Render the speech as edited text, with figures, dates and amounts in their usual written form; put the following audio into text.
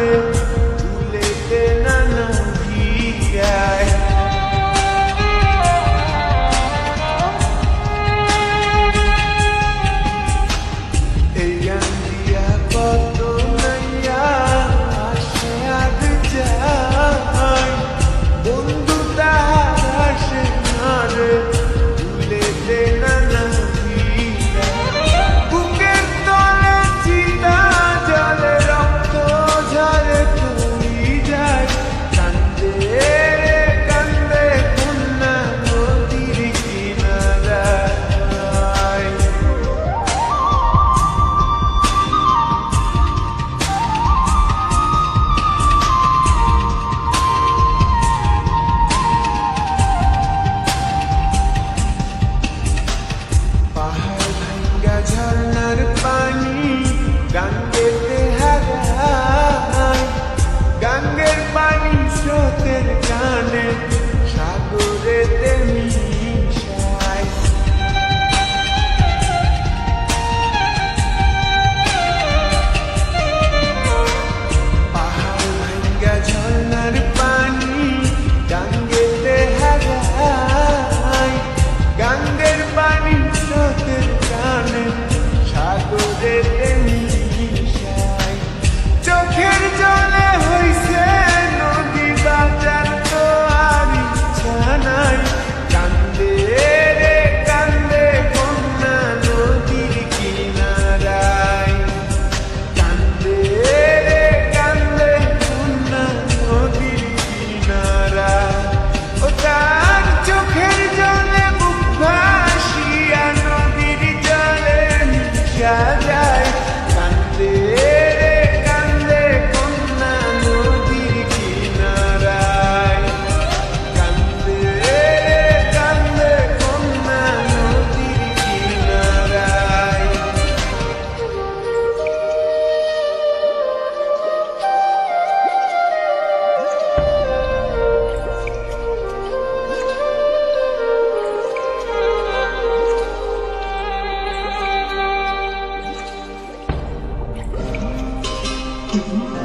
রে ভুলেতে না নদীয়ায় এই আন্দিয়া কত নাইয়া আসে আগ যায় বন্ধু তাহার আসে না রে ভুলেতে না ঝর্ণার পানি গাঙ্গেতে হারায় গাঙ্গের পানি স্রোতের টানে সাগরেতে মিশায় পাহাড় ভাঙ্গা ঝর্ণার পানি গাঙ্গেতে হারায় গাঙ্গের পানি স্রোতের টানে সাগরেতে মিশায় চোখের জলে হইছে নদী বাজার তো আর ইচ্ছা নাই কান্দে রে কান্দে কন্যা নদীর কিনারায় কান্দে রে কান্দে কন্যা নদীর কিনারায় ও তার চোখের জলে বুক ভাসিয়া নদীর জলে মিশা যায় কান্দে রে কান্দে কন্যা নদীর কিনারায় কান্দে রে কান্দে কন্যা নদীর কিনারায় Mm-hmm.